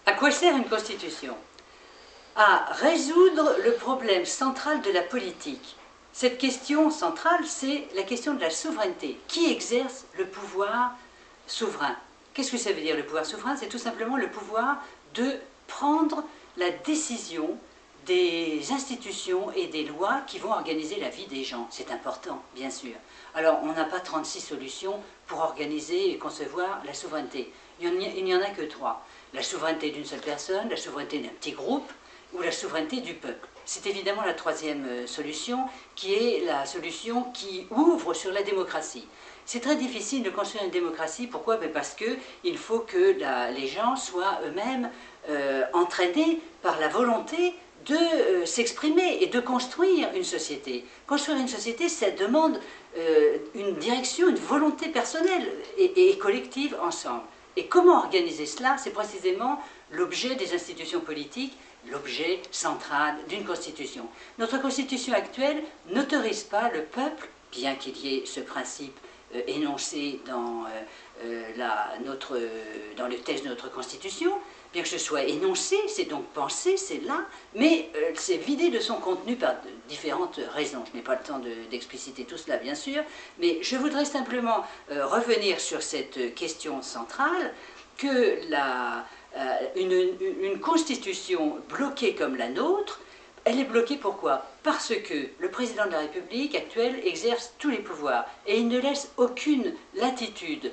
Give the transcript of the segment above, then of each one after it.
À quoi sert une constitution? À résoudre le problème central de la politique. Cette question centrale, c'est la question de la souveraineté. Qui exerce le pouvoir souverain? Qu'est-ce que ça veut dire le pouvoir souverain? C'est tout simplement le pouvoir de prendre la décision des institutions et des lois qui vont organiser la vie des gens. C'est important, bien sûr. Alors, on n'a pas 36 solutions pour organiser et concevoir la souveraineté. Il n'y en a que 3. La souveraineté d'une seule personne, la souveraineté d'un petit groupe, ou la souveraineté du peuple. C'est évidemment la troisième solution, qui est la solution qui ouvre sur la démocratie. C'est très difficile de construire une démocratie. Pourquoi? Parce qu'il faut que les gens soient eux-mêmes entraînés par la volonté de s'exprimer et de construire une société. Construire une société, ça demande une direction, une volonté personnelle et collective ensemble. Et comment organiser cela? C'est précisément l'objet des institutions politiques, l'objet central d'une constitution. Notre constitution actuelle n'autorise pas le peuple, bien qu'il y ait ce principe énoncé dans le texte de notre constitution, bien que ce soit énoncé, c'est donc pensé, c'est là, mais c'est vidé de son contenu par différentes raisons. Je n'ai pas le temps d'expliciter tout cela, bien sûr, mais je voudrais simplement revenir sur cette question centrale que une constitution bloquée comme la nôtre, elle est bloquée pourquoi? Parce que le président de la République actuelle exerce tous les pouvoirs et il ne laisse aucune latitude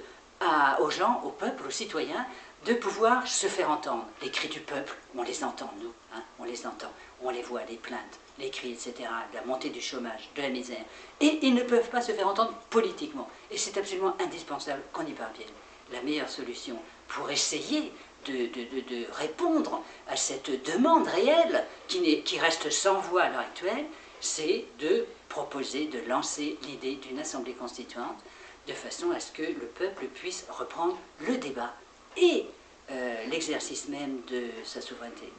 aux gens, au peuple, aux citoyens, de pouvoir se faire entendre. Les cris du peuple, on les entend, nous, hein, on les entend, on les voit, les plaintes, les cris, etc., de la montée du chômage, de la misère. Et ils ne peuvent pas se faire entendre politiquement. Et c'est absolument indispensable qu'on y parvienne. La meilleure solution pour essayer de répondre à cette demande réelle qui reste sans voix à l'heure actuelle, c'est de proposer, de lancer l'idée d'une assemblée constituante de façon à ce que le peuple puisse reprendre le débat et l'exercice même de sa souveraineté.